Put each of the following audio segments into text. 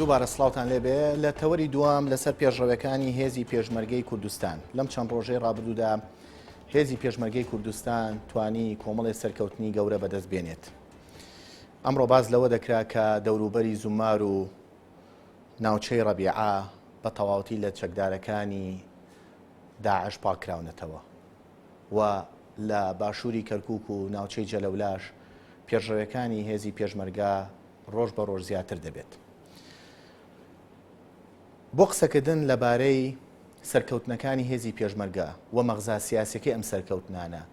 دووبارە سڵاوتان لێبێ لە تەوەری دوام لەسەر پێشڕەوەکانی هێزی پێشمەرگەی کوردستان لەم چەند ڕۆژەی ڕابردوودا هێزی پێشمەرگەی کوردستان توانی کۆمەڵی سەرکەوتنی گەورە بەدەست بێنێت. ئەمڕۆ باز لەوە دەکرا کە دەوروبەری زومار و ناوچەی ڕەبیعا بە تەواوەتی لە چەکدارەکانی داعش پاکراونەتەوە و لە باشووری کەرکووک و ناوچەی جەلەولاش پێشڕەوەکانی هێزی پێشمەرگە ڕۆژ بە ڕۆژ زیاتر دەبێت. بۆ قسەکردن لەبارەی سەرکەوتنەکانی هێزی پێشمەرگە و مەغزا سیاسیەکەی ئەم سەرکەوتنانە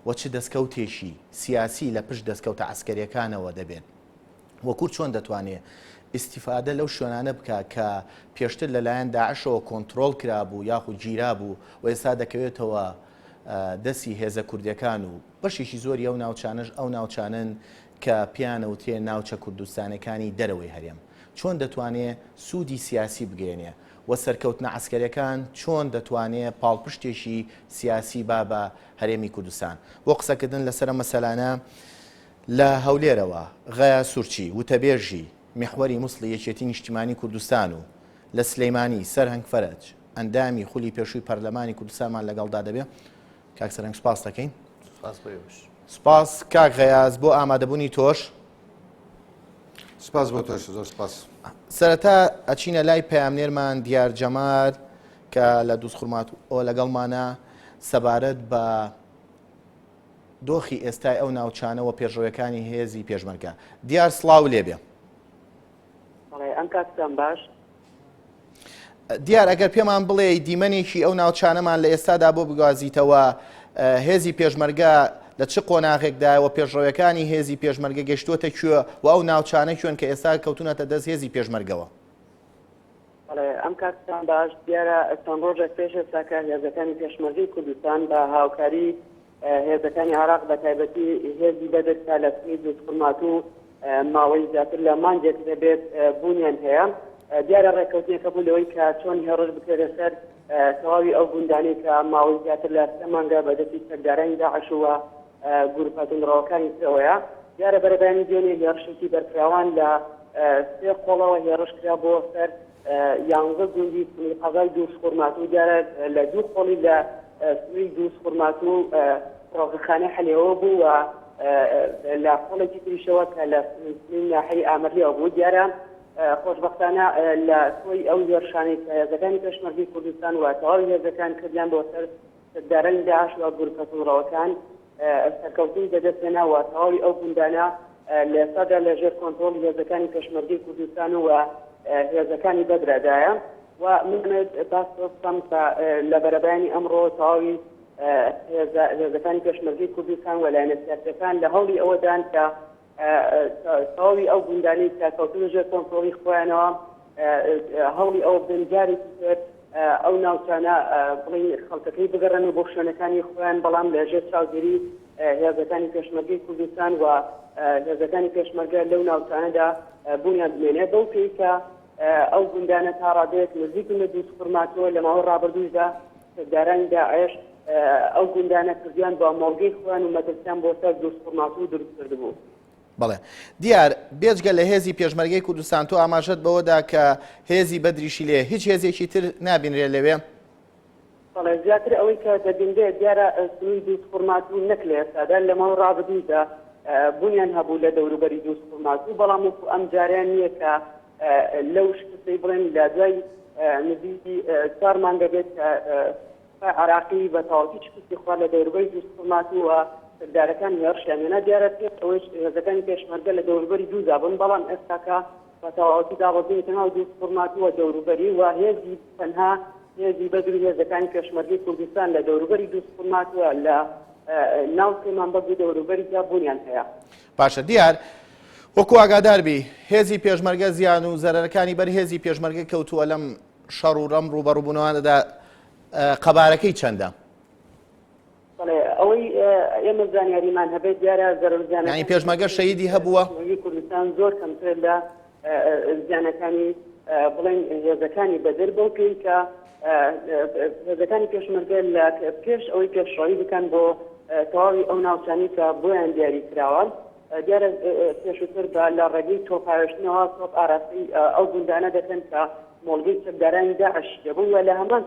و چ دەستکەوتێکی سیاسی لە پشت دەستکەوتە عەسکەریەکانەوە دەبێت و کورد چۆن دەتوانێت ئیستیفادە لەو شوێنانە بکە کە پێشتر لەلایەن داعشەوە کۆنتڕۆڵ کرابوو یاخود گیرا بوو و ئێستا دەکەوێتەوە دەستی هێزە کوردەکان و بەشێکی زۆری ئەو ناوچانش ئەو ناوچانن کە پیانەوتێ ناوچە کوردستانەکانی دەرەوەی هەرێم. چۆن دەتوانێت سوودی سیاسی بگەێنێ و سەرکەوتنە عەسکەریەکان چۆن دەتوانێت پاڵپشتێکی سیاسی با بە هەرێمی کوردستان. بۆ قسەکردن لەسەر مەسەلانە لە هەولێرەوە غەیا سوورچی وتەبێژی میحوەری موسڵی یەکێتی نیشتیمانی کوردستان و لە سلەیمانی سەرهەنگ فەرەج ئەندامی خولی پێشووی پەرلەمانی کوردستانمان لەگەڵدا دەبێت. کاک سەرهەنگ سوپاس دەکەین. سوپاس کاک غەیاز بۆ ئامادەبوونی تۆش. سپاس بۆ تۆش، زۆر سپاس. سەرەتا ئەچینە لای پەیامنێرمان دیار جەمال کە لە دووسخورمات ئەو لەگەڵمانە سەبارەت بە دۆخی ئێستای ئەو ناوچانەوە پێشڕەوەکانی هێزی پێشمەرگە. دیار سڵاو لێبێ. ئەم کاتتان باش. دیار ئەگەر پێمان بڵێ دیمەنێکی ئەو ناوچانەمان لە ئێستادا بۆ بگوازیتەوە هێزی پێشمەرگە لە چ قۆناغێکدایەوە پێشڕەوەکانی هێزی پێشمەرگە گەشتووەتە کوێ و ئەو ناوچانە کوێن کە ئێستا کەوتونەتە دەست هێزی پێشمەرگەوە. ئەم کاتتان باش. دیارە چەند ڕۆژێک پێش ئێستاکە هێزەکانی پێشمەرگەی کوردستان بە هاوکاری هێزەکانی عێراق بە تایبەتی هێزی بەدەستا لە سنی دووسخورمات و ماوەی زیاتر لە مانجێک دەبێت بوونیان هەیە. دیارە ڕێککەوتنیەکە بوو لەوەی کە چۆن هێڕژ بکرێتە سەر تەواوی ئەو گوندانەی کە ماوەی زیاتر لە سێ مانگە بەدەستی سەردارانی داعش و گروپەتونڕەوەکانی ترەوەیە. دیارە بەرەبانی دوێنێ هێرشێکی بەرپراوان لە سێ قۆڵەوە هێڕش کرا بۆ سەر یانزە گوندی سنی قەزای دووسخورمات و دیارە لە دوو قۆڵی لە سنی دووسخورمات و فڕۆکەخانەی حەلێەوە بوو و لە قۆڵێکی تریشەوە کە لە سنی ناحەی ئامەریەوە بوو. دیارە خۆشبەختانە لە تۆی ئەو هێرشانەی کە هێزەکانی پێشمەرگەی کوردستان و تەواوی هێزەکان کردیان بۆ سەر سەردارانی داعش و گروپەتونڕەوەکان سەرکەوتنی بەدەستهێنا و تەواوی ئەو گوندانە لە ئێستادا لەژێر کۆنتڕۆڵی هێزەکانی پێشمەرگەی کوردستان و هێزەکانی بەدرادایە و من باس دۆستم کە لە بەرەبایانی ئەمڕۆ تەواوی هێزەکانی پێشمەرگەی کوردستان و لایەنە سیاسیەکان لە هەوڵی ئەوەدان کە تەواوی ئەو گوندانەی کە کەوتنە ژێر کۆنتڕۆڵی خۆیانەوە هەوڵی ئەو بنجارێکی تر ئەو ناوچانە بڵین خەڵکەکەی بگەڕێنەوە بۆ شوێنەکانی خۆیان بەڵام لەژێر چاودێری هێزەکانی پێشمەرگەی کوردستان و هێزەکانی پێشمەرگە لەو ناوچانەدا بوونیان بمێنێت بەو پێی کە ئەو گوندانە تا ڕادێت نزیکم لە دووسخورماتەوە لە ماوەی ڕابردووشدا سەردارانی داعش ئەو گوندانە کردیان بە مۆڵگەی خۆیان و مەترسیان بۆ سەر دووسخورمات و دروست کردبوو. بەڵێ دیار بێجگە لە هێزی پێشمەرگەی کوردستان تۆ ئاماژەت بەوەدا کە هێزی بەدریشی لێ هیچ هێزێکی تر نابینرێت لەوێ؟ بەڵێ زیاتر ئەوەی کە دەبینرێت دیارە سنووی دووسخورمات و نەک لە ئێستادا لە ماوەی ڕابردوودا بوونیان هەبوو لە دەوروبەری دووسخورمات و بەڵام ئەم جاریان نییە کە لەو شتەی بڵێن لە دوای نزیکی 4 مانگە بێت کە عێراقی بە تەواوی شتی خوا لە دەوروبەری دووسخورمات و سەردارەکان هێرشیانێنە. دیارە پێش ئەوەی هێزەکانی پێشمەرگە لە دەوروبەری دوودا بن بەڵام ئێستاکە بە تەواوەتی دابەزێتە ناو دووسخورمات و دەوروبەری و هێزی تەنها هێزی بەدری هێزەکانی پێشمەرگەی کوردستان لە دەوروبەری دووسخورمات و لە ناو سێمان بەبوو دەوروبەریدا بوونیان هەیە. باشە دیار وەکو ئاگاداربی هێزی پێشمەرگە زیان و زەرەرەکانی بەر هێزی پێشمەرگە کەوتووە لەم شەڕ و ڕەم ڕوبەڕووبوونەوەدا قەبارەکەی چەندە؟ ئەوەی ئێمە زانیاریمان هەبێت دیارە زەرەرزیانەکانی پێشمەرگە شەهیدی هەبووە کوردستان زۆر کەمتر لە زیانەکانی بڵێن هێزەکانی بەدەر بەو پێی کە هێزەکانی پێشمەرگە لە پێش ئەوەی پێشڕەوی بکەن بۆ تەواوی ئەو ناوچانی کە بۆیان دیاری کراوە دیارە پێشووتر بە لە ڕێگەی تۆپاوێشتنەوە تۆپ ئاراسی ئەو گوندانە دەکەن کە مۆڵگەی چەکدارانی داعش دەبوون و لە هەمان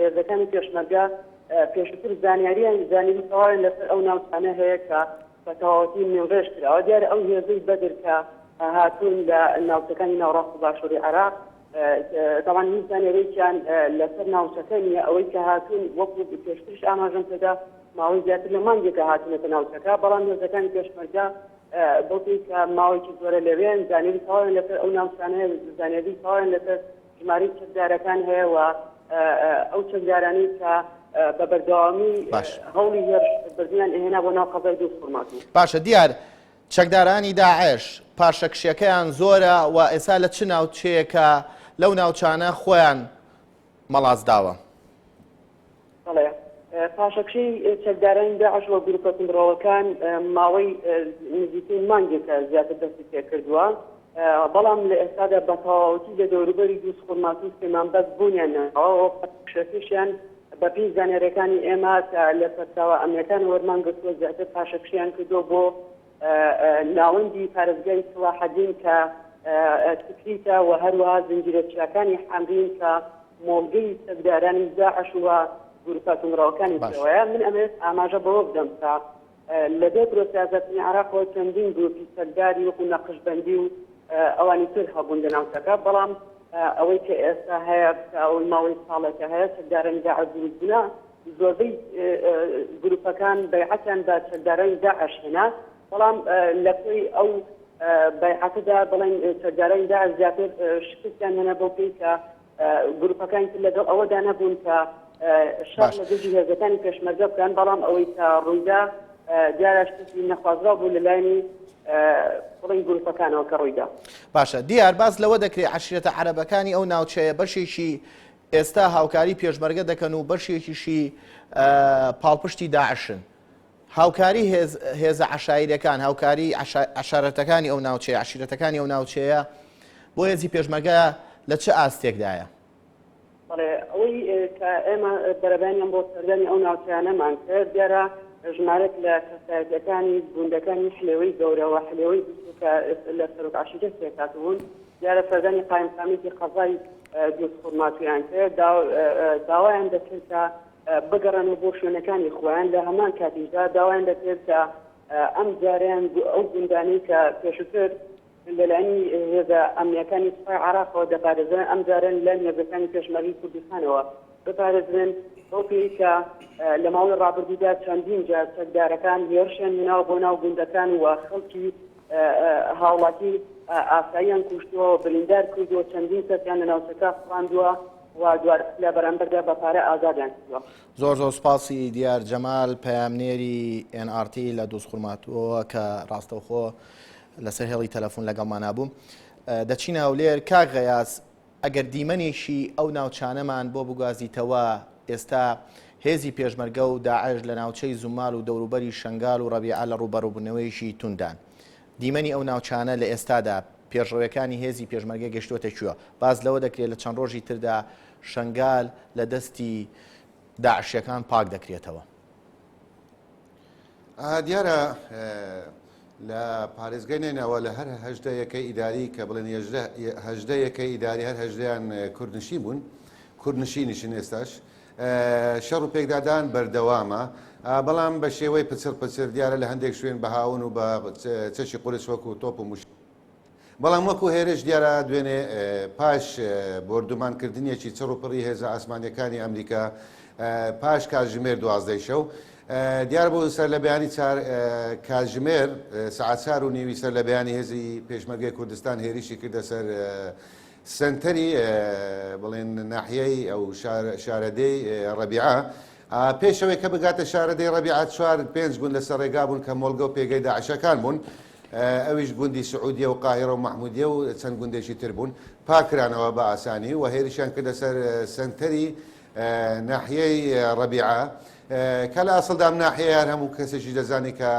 هێزەکانی پێشمەرگە پێشووتر زانیاریان زانینی تەواویان لەسەر ئەو ناوچانە هەیە کە بە تەواوەتی نێوڕێژ کراوە. دیارە ئەو هێزەی بەدر کە هاتوون لە ناوچەکانی ناوڕاست و باشووری عێراق طبعا هیچ زانیارییان لەسەر ناوچەکە نیە، ئەوەی کە هاتوون وەکو پێشترش ئاماژەم پێدا ماوەی زیاتر لە مانگێکە هاتوونەتە ناوچەکە، بەڵام هێزەکانی پێشمەرگە بۆی کە ماوەیەکی زۆرە لەوێن زانیاری تەواویان لەسەر ئەو ناوچانەیە، زانیاری تەواویان لەسەر ژمارەی چەکدارەکان هەیە و ئەو چەکدارانی کە بە بەردەوامی هەوڵی هێرشبردنیان ئێهێنا بۆ ناو قەزای دووسفورماتی. باشە دیار چەکدارانی داعش پاشەکشیەکەیان زۆرە و ئێستا لە چ ناوچەیەکە لەو ناوچانە خۆیان مەڵاز داوە؟ بەڵێ پاشەکشی چەکدارانی داعش وە گروپە گوندڕەوەکان ماوەی نزیکەی مانگێکە زیاتر دەستی پێ کردووە، بەڵام لە ئێستادا بە تەواوەتی لە دەوروبەری دووسفورماتی و سلێمانبەر بوونیانەوە پاشەکشیان بەپی زانیاریەکانی ئێمە لە سەرچاوە ئەمریکان وەرمان گرتووە زیاتر پاشەکشیان کردو بۆ ناوەندی پارێزگای سڵاحەدین کە تکریتە و هەروەها زنجیرەچیەکانی حەمرین کە مۆڵگەی چەکدارانی داعش وە گروپە گوندڕەوەکانی پێوەیە. من ئەمەوێت ئاماژە بەوە بدەم تا لەبێ برۆسیازەتنی عێراقەوە چەندین گروپی چەکداری وەکو نەقشبەندی و ئەوانی تر هەبوون لە ناوچەکە، بەڵام ئەوەی کە ئێستا هەیە ئەوەی ماوەی ساڵێکە هەیە چەکدارانی داعش دروستبوونە زۆربەی گروپەکان بەیعەتیان بە چەکدارانی داعش هێنا، بەڵام لە پێی ئەو بەیعەتەدا بڵێن چەکدارانی داعش زیاتر شکستیان هێنا بۆ پێی کە گروپەکانی تر لەگەڵ ئەوەدا نەبوون کە شەڕ لە دژی هێزەکانی پێشمەرگە بکەن، بەڵام ئەوەی کە ڕوویدا دیارە شتێکی نەخوازرا بوو لەلایەنی بڵێن گروپەکانەوە کە ڕوویدا. باشە دیار باز لەوە دەکرێت عەشیرەتە عەرەبەکانی ئەو ناوچەیە بەشێکی ئێستا هاوکاری پێشمەرگە دەکەن و بەشێکیشی پاڵپشتی داعشن. هاوکاری هێزە عەشایرەکان، هاوکاری عەشارەتەکانی ئەو ناوچەیە، عەشیرەتەکانی ئەو ناوچەیە بۆ هێزی پێشمەرگە لە چه ئاستێکدایە؟ بەڵێ ئەوەی کە ئێمە بەرەبانیان بۆ سەردانی ئەو ناوچەیانەمان کرد دیارە ژمارەت لە کەسایەتەکانی گوندەکانی حلێوەی گەورەوە حلێوەی کە لە سەرۆک عەشیرە سێکاتبوون دیارە سەردانی قایمقامیتی قەزای دووسفورماتیان کرد، داوایان دەکرد کە بگەڕێنەوە بۆ شوێنەکانی خۆیان. لە هەمان کاتیشدا داوایان دەکرد کە ئەم جاریان ئەو گوندانەی کە پێشووتر لەلایەنی هێزە ئەمنیەکانی سوپای عێراقەوە دەپارێزرێن ئەم جارن لە هێزەکانی پێشمەرگەی کوردستانەوە بپارێزرێن بۆ پێی کە لە ماوەی ڕابردوودا چەندین جار چەکدارەکان هێرشیان هێناوە بۆ ناو گوندەکان و خەڵکی هاوڵاتی ئاساییان کوشتووە و بریندار کردووە، چەندین کەسیان لە ناوچەکە فڕاندووە و دوار لە بەرامبەردا بە پارە ئازادیان کردووە. زۆر زۆر سپاسی دیار جەمال پەیامنێری NRT لە دووسخورماتەوە کە ڕاستەوخۆ لەسەر هێڵی تەلەفۆن لەگەڵمان نابووم. دەچینە هەولێر کاک غەیاس، ئەگەر دیمەنێکی ئەو ناوچانەمان بۆ بگوازیتەوە ئێستا هێزی پێشمەرگە و داعش لە ناوچەی زومال و دەوروبەری شنگال و ڕەبیعە لە ڕوبەڕووبوونەوەیشی توندان، دیمەنی ئەو ناوچانە لە ئێستادا پێشڕەوەکانی هێزی پێشمەرگە گەشتوتە کوێ؟ باز لەوە دەکرێت لە چەند ڕۆژی تردا شنگال لە دەستی داعشیەکان پاک دەکرێتەوە. دیارە لە پارێزگای نێنەوە لە هەر هەژدەیەکەی ئیداری کە بڵێن هەژدەیەکەی ئیداری هەر هەژدەیان کوردنشین بوون، کوردنشینیشن ئێستاش شەڕ و پێکدادان بەردەوامە، بەڵام بە شێوەی پچر دیارە لە هەندێک شوێن بەهاون و بە چەشی قورس وەکو تۆپ و مش، بەڵام وەکو هێرش دیارە دوێنێ پاش بردومانکردنیەکی چڕوپڕی هێزە ئاسمانیەکانی ئەمریکا پاش کاتژمێر 12 شەو دیار بۆ سەر لە بەیانی کاتژمێر سەعات 4:30 سەر لە بەیانی هێزی پێشمەرگەی کوردستان هێریشی کردە سەر سنتەری بڵێن ناحیەی ئەو شارەدەی ڕەبیعە. پێشەوەی کە بگاتە شارەدەی ڕەبیعە 4-5 گوند لەسەر ڕێگا بوون کە مۆڵگە و پێگەی داعشەکان بوون، ئەویش گوندی سعودیە و قاهیرە و مەحمودیە و چەند گوندێکی تر بوون، پاکرانەوە بە ئاسانی و هێریشیان کردە سەر سنتەری ناحیەی ڕەبیعە کە لە ئەسڵدام ناحیەیان هەموو کەسێکی دەزانی کە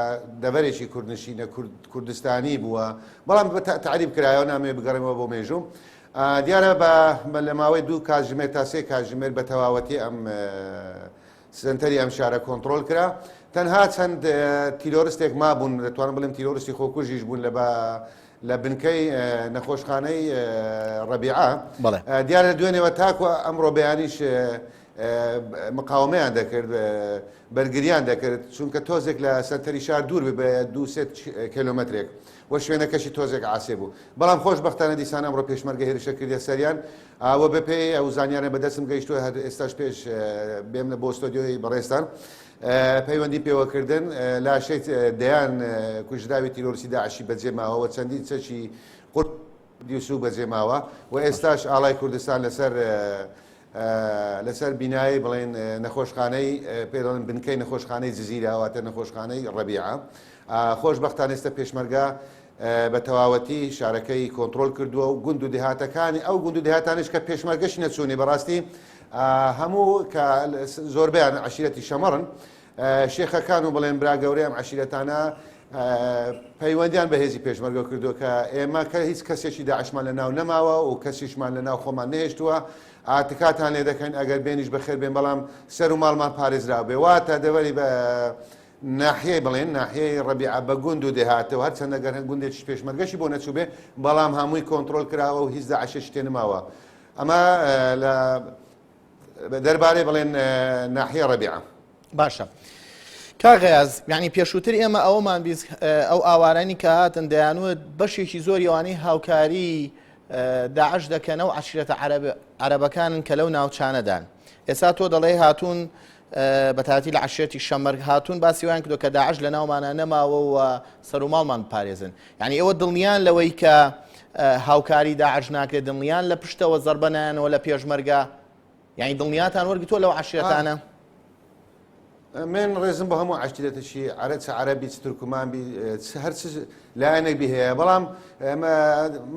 دەبەرێکی کوردنشینە کوردستانی بووە، بەڵام تعریب کرایەوە نامێ بگەڕێمەوە بۆ مێژوو. دیارە لە ماوەی 2 کاتژمێر تا 3 کاتژمێر بە تەواوەتی ئەم سنتەری ئەم شارە کۆنتترۆل کرا تەنها چەند تیرۆرستێک مابوون دەتوانم بڵێم تیرۆرستی خۆکوژیش بوون لە بنکەی نەخۆشخانەی ڕەبیعە دیارە دوێنێەوە تاکو ئەمڕۆ بەیانیش مقاومەیان دەکرد بەرگریان دەکرد چونکە تۆزێک لە سەرتەری شار دوور بە 200 کیلومترێک وە شوێنەکەشی تۆزێک ئاسێ بوو بەڵام خۆشبەختانە دیسان ئەمڕۆ پێشمەرگە هێرشە کردە سەریان ئەوە بەپێی ئەو زانیانە بەدەستم گەیشتووە ئێستاش پێش بێم لە بۆ ستۆدیۆی بەڕێستان پەیوەندی پێوەکردن لاشەی دەیان کوژراوی تیرۆریسی داعشی بەجێماوە چەندی چەکی قورد دیوسو بەجێماوە و ئێستاش ئاڵای کوردستان لەسەر بینایی بڵێن نەخۆشخانەی پێڵێن بنکەی نەخۆشخانەی جزیرەواتە نەخۆشخانەی ڕەبیعە خۆشبەختانە ئێستا پێشمەرگا بە تەواوەتی شارەکەی کۆنتترۆل کردووە و گوند و دێهاتەکانی ئەو گوند و دێهاتانش کە پێشمەرگەشی نەچوونی بەڕاستی هەموو کە زۆربیان عشیرەتی شەمەڕن شێخەکان و بڵێن برا گەورەی ئەم عشیرەتانە پەیوەندیان بە هێزی پێشمەرگە کردووە کە ئێمە کە هیچ کەسێکی داعشمان لە ناو نەماوە و کەسیشمان لە ناو خۆمان نهێشتووە ئاتکاتان لێ دەکەین ئەگەر بێنیش بەخێر بێن بەڵام سەر و ماڵمان پارێزرا بێ واتە دەوەری بە ناحیەی بڵێن ناحیەی ڕەبیعە بە گوند و دێهاتەوە هەر چەند ئەگەر گوندێکی پێشمەرگەشی بۆ نەچوو بێ بەڵام هەمووی کۆنتترۆل کراوە و هیچ داعشێکی تێ نماوە ئەمە لە دەربارەی بڵێن ناحیە ڕەبیعە باشە کاغەیاز یعنی پێشووتر ئێمە ئەومان ئەو ئاوارانی کە هاتن دەیانوت بەشێکی زۆری ئەوانەی هاوکاری داعش دەکەنەوە عشیرەتە عەرەبەکانن کە لەو ناوچانەدان ئێستا تۆ دەڵێ هاتوون بەتاتی لە عشرەتی شەمەرگ هاتوون باسی وایان کردو کە داعش لە ناومانە نەماوە و سەر و ماڵمان بپارێزن یعنی ئێوە دڵنیان لەوەی کە هاوکاری داعش ناکرێت دڵنیان لە پشتەوە زەربە نایەنەوە لە پێشمەرگە یعنی دڵنیاتان وەرگتووە لەو عشرەتانە من ڕێزم بە هەموو عشتێتەشی عرەچ عەرەبی تورکمان هەر لایەنێک هەیە بەڵام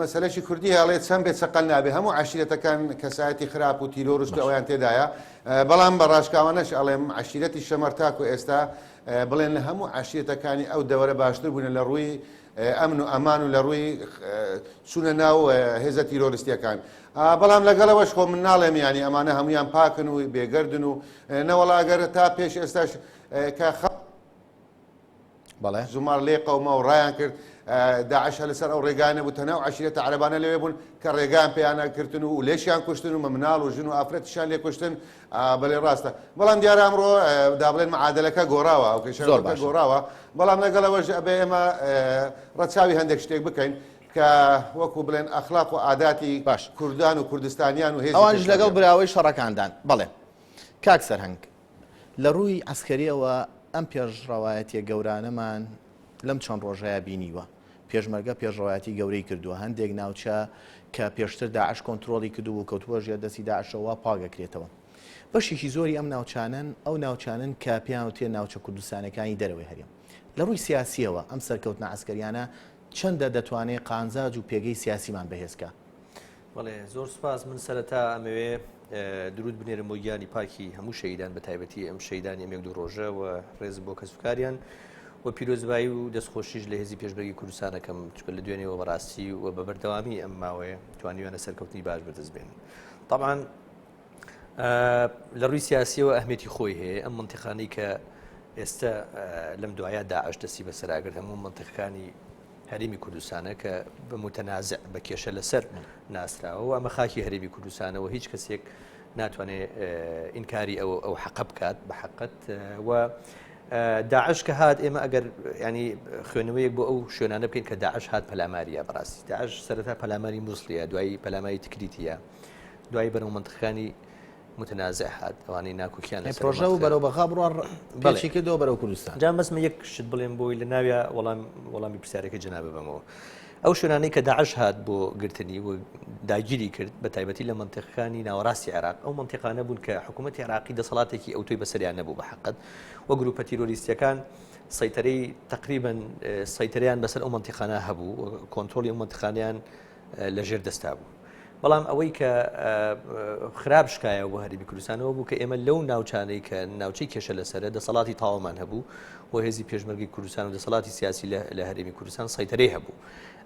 مەسەلەشی کوردی هەڵێت چەند بێت سەقەل نابێ هەموو عشیرەتەکان کەسایەتی خراپ و تیرۆریست و ئەویان تێدایە بەڵام بە ڕاشکاوانەش ئەڵێم عشیرەتی شەمەرتاک و ئێستا بڵێن لە هەموو عشیرەتەکانی ئەو دەوەرە باشتر بوون لە ڕووی ئەمن و ئەمان و لە ڕووی چوونە ناو هێزە تیرۆریستیەکان بەڵام لەگەڵەوەش خۆ من ناڵێم ینی ئەمانە هەمویان پاکن و بێگەردن و نەوەڵاگەر تا پێش ئێستاش کە بەڵێ زومار لێ قەومە و ڕایان کرد داعش لەسەر ئەو ڕێگانە بوو تەناو عشیرەتە عەرەبانە لەوێ بوون کە ڕێگان پێیانەکردن و لێشیان کوشتن و مەمناڵ و ژن و ئافرەتیشان لێ کوشتن بەڵێ ڕاستە بەڵام دیارە ئەمڕۆ دابڵێن معادلەکە گۆڕاوە ئەو کێشەکە گۆڕاوە بەڵام لەگەڵەوەش ئەبێ ئێمە ڕەچاوی هەندێک شتێک بکەین کە وەکو بڵێن ئەخلاق و عاداتی باش کوردان و کوردستانیان و هێز ئەوانش لەگەڵ براوەی شەڕەکاندان بەڵێ کاک سەرهەنگ لە ڕووی عسکەریەوە ئەم پێشڕەوایەتیە گەورانەمان لەم چەند ڕۆژەیە بینیوە پێشمەرگە پێشڕەوایەتی گەورەی کردووە هەندێک ناوچە کە پێشتر داعش کۆنتترۆڵی کردو و کەوتووە ژێر دەستی داعشەوە پاگەکرێتەوە بەشێکی زۆری ئەم ناوچانن ئەو ناوچانن کە پیان و تێ ناوچە کوردستانەکانی دەرەوەی هەرێم لە ڕووی سیاسیەوە ئەم سەرکەوتنە عسکەریانە چەندە دەتوانێت قانزاج و پێگەی سیاسیمان بەهێزکە بەڵێ زۆر سپاس من سەرەتا ئەمەوێ درود بنێرم بۆ گیانی پاکی هەموو شەیدان بە تایبەتی ئەم شەیدانی ئەمێک دوو ڕۆژە و ڕێز بۆ کەسوکاریان و پیرۆزبایی و دەستخۆشیش لە هێزی پێشبەرگی کوردستانەکەم چکە لە دوێنێەوە بەڕاستی و بە بەردەوامی ئەم ماوەیە توانیوانە سەرکەوتنی باش بەدەست بێن طبعا لە ڕووی سیاسیەوە ئەهمێتی خۆی هەیە ئەم منتیقانەی کە ئێستا لەم دوایە داعش دەستی بەسەراگرت هەموو منتیقەکانی هەرێمی کوردستانە کە بە متەنازع بە کێشە لەسەر ناسراوە و ئەمە خاکی هەرێمی کوردستانەوە هیچ کەسێک ناتوانێت ئینکاری ئەو حەقە بکات بە حەقت و داعش کە هات ئێمە ئەگەر ینی خوێنەوەیەک بۆ ئەو شوێنانە بکەین کە داعش هات پەلاماریە بەڕاستی داعش سەرەتا پەلاماری مووسڵیە دوایی پەلاماری تکریتیە دوایی بەرەو منتیقەکانی متەنازع هات ئەوانەی ناکۆکیان پرۆژە و بەرەو بەخا بڕوان بەڵێکی کردەوە بەرەو کوردستان جا مەسمە یەک شت بڵێم بۆی لە ناویە وەڵامی پرسیارەکە جەنابە بەمەوە ئەو شوێنانەی کە داعش هات بۆ گرتنی و داگیری کرد بە تایبەتی لە منتیقەکانی ناوەڕاستی عێراق ئەو منتیقانە بوون کە حکوومەتی عێراقی دەسەڵاتێکی ئەو توی بەسەریان نەبوو بە حەقت و گروپە تیرۆریستیەکان سەیطرەی تقریباً سەیطرەیان بەسەر ئەو منتیقانە هەبوو کۆنتترۆلی ئەو منتیقانیان لەژێر دەستا بوو بەڵام ئەوەی کە خراپ شکایە بۆ هەرێمی کوردستانەوە بوو کە ئێمە لەو ناوچانەی کە ناوچەی کێشە لەسەرە دەسەڵاتی تاوامان هەبوو و هێزی پێشمەرگی کوردستان و دەسەڵاتی سیاسی لە هەرێمی کوردستان سەیطرەی هەبوو.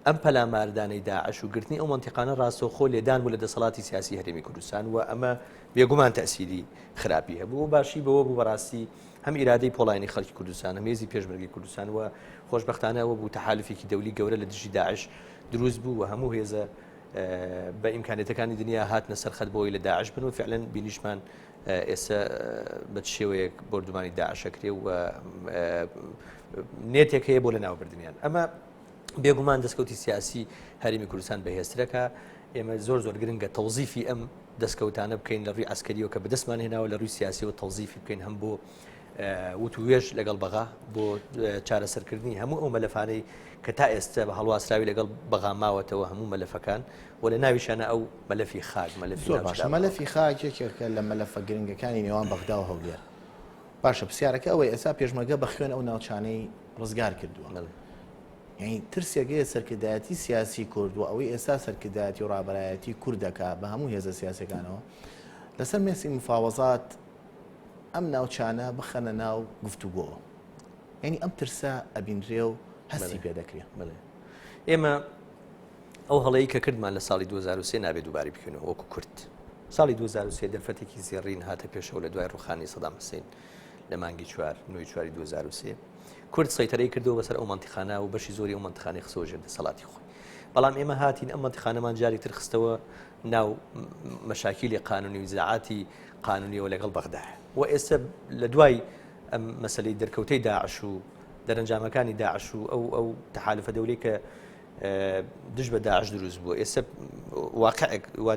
ئەم پەلاماردانەی داعش و گرتنی ئەو منتیقانە ڕاستەوخۆ لێدان بوو لە دەسەڵاتی سیاسی هەرێمی کوردستان و ئەمە بێگومان تەسیری خراپی هەبوو و باشی بەوە بوو بەڕاستی هەم ئیرادەی پۆڵاینی خەڵکی کوردستان هەم هێزی پێشمەرگی کوردستان و خۆشبەختانە ئەوە بوو تەحالفێکی دەولی گەورە لە دژی داعش دروست بوو و هەموو هێزە بە ئیمکانێتەکانی دنیا هاتنە سەرخەت بۆی لە داعش بن و فعلەن بینیشمان ئێستا بە شێوەیەک بردومانی داعشەکرێ و نێتێک هەیە بۆ لە ناوبردنیان. ئەمە بێگومان دەستکەوتی سیاسی هەرێمی کوردستان بەهێزترەکە. ئێمە زۆر گرنگە تەوزیفی ئەم دەستکەوتانە بکەین لە ڕووی عسکەریەوە کە بەدەستمان هێناوە لە ڕووی سیاسیەوە تەوزیفی بکەین هەم بۆ وتوێژ لەگەڵ بەغا بۆ چارەسەرکردنی هەموو ئەو مەلەفانەی کە تا ئێستا بە هەڵواسراوی لەگەڵ بەغا ماوەتەوە هەموو مەلەفەکان و لە ناویشانە ئەو مەلەفی خاک مەلەفی خاکێکێکە لە مەلەفە گرنگەکانی نێوان بەغدا و هەولێر. باشە پرسیارەکە ئەوەی ئێستا پێشمەرگە بە خوێن ئەو ناوچانەی ڕزگار کردووە. یعنی ترسێکەیە سەرکردایەتی سیاسی کردووە ئەوەی ئێستا سەرکردایەتی و ڕابەرایەتی کوردەکە بە هەموو هێزە سیاسەکانەوە لەسەر مێسی مفاوەزات ئەم ناوچانە بخەنە ناو گفتوگۆوە. یعنی ئەم ترسە ئەبینرێ و هەستی پێ دەکرێت. ئێمە ئەو هەڵەیە کە کردمان لە ساڵی 2023 نابێت دووباری بکەینەوە وەکو کورد. ساڵی 2023 دەرفەتێکی زێڕین هاتە پێشەوە لە دوای ڕوخانی سەدام حوسێن لە مانگی 4 2023 کورد سەیطرەی کردەوە بەسەر ئەو منتیقانە و بەشی زۆری ئەو منتیقانەی خستەوە ژێر دەسەڵاتی خۆی. بەڵام ئێمە هاتین ئەم منتیقانەمان جارێکتر خستەوە ناو مەشاکیلی قانونی و نزاعاتی قانونیەوە لەگەڵ بەغدایە و ئێستا لە دوای ئەم مەسەلەی دەرکەوتەی داعش و دەرەنجامەکانی داعش و ئەو تەحالفە دەولی کە دژ بە داعش دروست بووە ئێستا واقعێک وا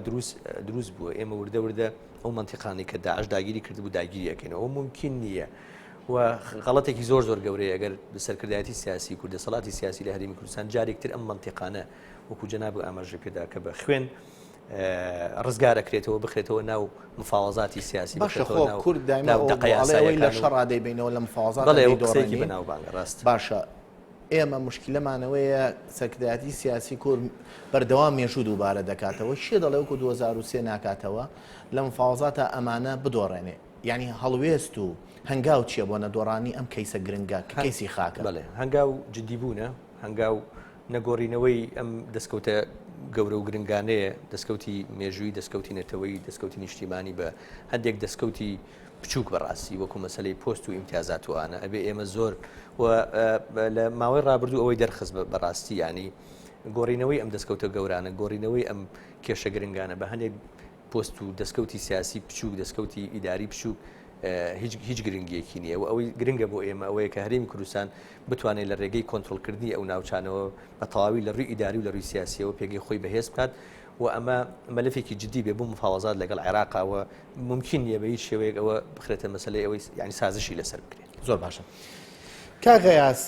دروست بووە ئێمە وردە ئەو منتیقانی کە داعش داگیری کردبوو داگیری ئەکەینەوە ممکن نییە و غەڵەتێکی زۆر گەورەیە ئەگەر سەرکردایەتی سیاسی کوردە سەڵاتی سیاسی لە هەرێمی کوردستان جارێکتر ئەم منتیقانە وەکو جەناب ئاماژە پێدا کە بە خوێن ڕزگارەکرێتەوە بخرێتەوە ناو مفاوەزاتی سیاسی باشە کورد دایمەوەی لە شەڕا دەیبینەوە لە مفاوەزات قسەیەکی بەناوبانگە ڕاست باشە ئێمە مشکلەمانەوەیە سەرکردایەتی سیاسی کورد بەردەوام مێژوو دووبارە دەکاتەوە شێ دەڵێ وەکو 2023 ناکاتەوە لە مفاوەزاتە ئەمانە بدۆڕێنێ یعنی هەڵوێست و هەنگاو چییە بۆ نەدۆڕانی ئەم کەیسە گرنگە کەیسی خاکە بڵێ هەنگاو جدیبوونە هەنگاو نەگۆڕینەوەی ئەم دەستکەوتە گەورە و گرنگانەیە دەستکەوتی مێژووی دەستکەوتی نەتەوەی دەستکەوتی نیشتیمانی بە هەندێک دەستکەوتی بچووک بەڕاستی وەکو مەسلەی پۆست و ئیمتیازاتوانە ئەبێ ئێمە زۆر لە ماوەی ڕابردوو ئەوەی دەرخست بەڕاستی ینی گۆڕینەوەی ئەم دەستکەوتە گەورانە گۆڕینەوەی ئەم کێشە گرنگانە بە هەندێک پۆست و دەستکەوتی سیاسی بچووک دەستکەوتی ئیداری بچووک هیچ گرنگیەکی نییە و ئەوەی گرنگە بۆ ئێمە ئەوەیە کە هەرێمی کوردستان بتوانێت لە ڕێگەی کۆنتترۆلکردنی ئەو ناوچانەوە بە تەواوی لە ڕووی ئیداری و لە ڕووی سیاسیەوە پێگەی خۆی بەهێز بکات و ئەمە مەلەفێکی جددی بێ بوو مفاوەزات لەگەڵ عێراقەوە ممکن نیە بە هیچ شێوەیەک ئەوە بخرێتە مەسلەی ئەوەی ینی سازشی لەسەر بکرێت. زۆر باشە کاغەیاس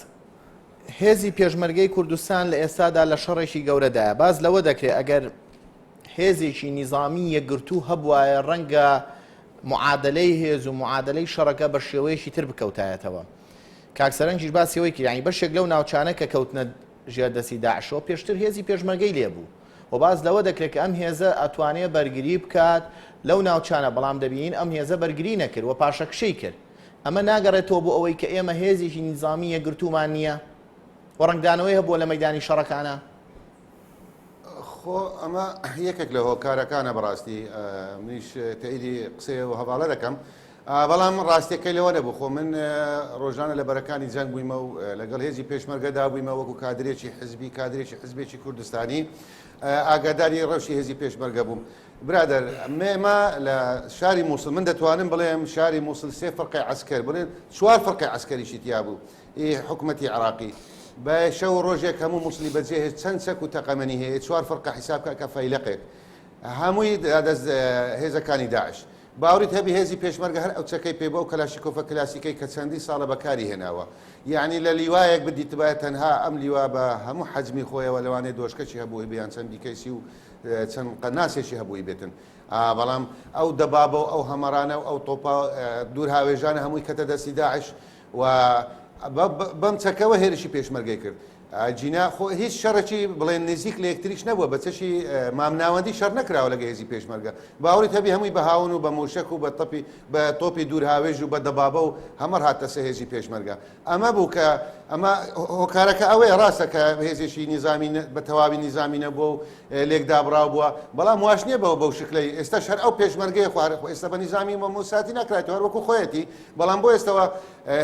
هێزی پێشمەرگەی کوردستان لە ئێستادا لە شەڕێکی گەورەدایە باز لەوە دەکرێت ئەگەر هێزێکی نیزامی یەکگرتوو هەبوایە ڕەنگە معادلەی هێز و معادلەی شەڕەکە بە شێوەیەکی تر بکەوتایەتەوە. کاکسەرەنجیش باسیەوەی کرد ینی بەشێک لەو ناوچانە کە کەوتنە ژێردەستی داعشەوە پێشتر هێزی پێشمەرگەی لێبوو و باز لەوە دەکرێت کە ئەم هێزە ئەتوانێت بەرگری بکات لەو ناوچانە بەڵام دەبین ئەم هێزە بەرگری نەکرد و پاشەکشەی کرد. ئەمە ناگەڕێتەوە بۆ ئەوەی کە ئێمە هێزێکی نیزامی یەکگرتوومان نییە و ڕنگدانەوەی هەبووە لە مەیدانی شەڕەکانە. خۆ ئەمە یەکێک لە هۆکارەکانە بەڕاستی منیش تەئیدی قسەیە و هەواڵە دەکەم بەڵام ڕاستیەکەی لەوە نەبوو خۆ من ڕۆژانە لە بەرەکانی جەنگ بوویمە و لەگەڵ هێزی پێشمەرگەدا بوویمە وەکو کادرێکی حزبی کادرێکی حزبێکی کوردستانی ئاگاداری ڕەوشی هێزی پێشمەرگە بووم. برادر مێمە لە شاری مووسڵ من دەتوانم بڵێم شاری مووسڵ 3 فەرقی عەسکەر بڵێن 4 فەرقی عەسکەریشی تیا بوو حکومەتی عێراقی بە شەو ڕۆژێک هەموو مووسڵی بەجێ هێز چەند چەک و تەقەمەنی هەیە 4 فەرقە حیسابکە کە فەیلقێک هەمووی دەست هێزەکانی داعش باوریت هەبی هێزی پێشمەرگە هەر ئەو چەکەی پێ بۆ کەلاشیکۆفە کلاسیکەی کە چەندی ساڵە بەکاری هێناوە یعنی لە لیوایەک بدیتبایە تەنها ئەم لیوا بە هەموو حەجمی خۆیەوە لەوانەیە دۆشکەچی هەبووی بیان چەندی کەیسی و چەند قەناسێکی هەبووی بێتن بەڵام ئەو دەبابە و ئەو هەمەرانە و ئەو تۆپا دوور هاوێژانە هەمووی کەتە دەستی داعش و بەم چەکەوە هێرشی پێشمەرگەی کرد جینا خۆ هیچ شەڕێکی بڵێن نزیک لە یەکتریش نەبووە بە چەشی مامناوەندی شەڕ نەکراوە لەگە هێزی پێشمەرگە باوەڕی هەبی هەمووی بە هاون و بە موشک و بە تۆپی دوور هاوێژ و بە دەبابە و هەمەر هاتە سە هێزی پێشمەرگە ئەمە بوو کە ئەمە هۆکارەکە ئەوەیە ڕاستە کە هێزێکی نیزامی بە تەواوی نیزامی نەبووە و لێکدابراو بووە بەڵام واش نییە بەو شکلەی ئێستا شەر ئەو پێشمەرگەی خوارە ئێستا بە نیزامی مۆساتی ناکرێتەوە وەکو خۆیەتی بەڵام بۆ ئێستەوە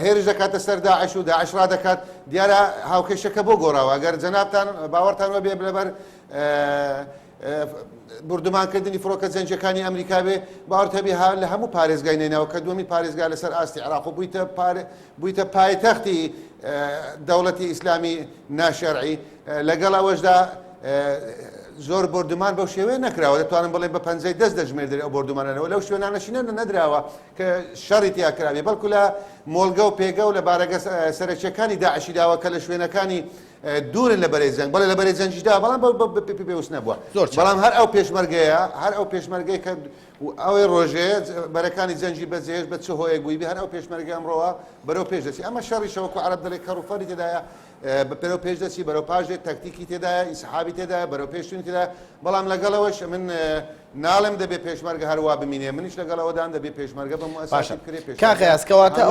هێرش دەکاتە سەر داعش و داعش ڕادەکات دیارە هاوکێشەکە بۆ گۆڕاوە ئەگەر جەنابتان باوەڕتان وە بێ لەبەر بردومانکردنی فڕۆکە جەنجەکانی ئەمریکا بێ باوەڕت هەبی لە هەموو پارێزگای نێناوە کە دووەمی پارێزگا لەسەر ئاستی عێراق و بوویتە پایتەختی دەوڵەتی ئیسلامی ناشەرعی لەگەڵ ئەوەشدا زۆر بردومان بەو شێوەیە نەکراوە دەتوانم بڵێ بە پەنجەی دەست دەژمێردرێ ئەو بردومانەوە لەو شوێنانەشینە نەدراوە کە شەڕی تیا کراوێ بەڵکو لە مۆلگە و پێگە و لە بارەگە سەرچیەکانی داعشی داوە کە لە شوێنەکانی دوورن لە بەرەی جەنگ بەڵێ لە بەرەی جەنجیدا بەڵام پێویست نەبووە بەڵام هەر ئەو پێشمەرگەیە کە ئەوەی ڕۆژەیە بەرەکانی جەنجی بەجێش بە چ هۆیەک بووی هەر ئەو پێشمەرگە ئەمڕۆوە بەرەو پێش دەچی ئەمە شەڕی شەوەکو عەرەب دەڵێ کەڕوفەری تێدایە بەپێرەو پێش دەچی بەرەو پاژێ تەکتیکی تێدایە ئیسحابی تێدایە بەرەو پێشتونی تێدا بەڵام لەگەڵەوەش من ناڵم دەبێ پێشمەرگە هەروە بمینێ منیش لەگەڵەوەدان دەبێ پێشمەرگە بە مؤسساتی بکرێ کاغیاسکەواتە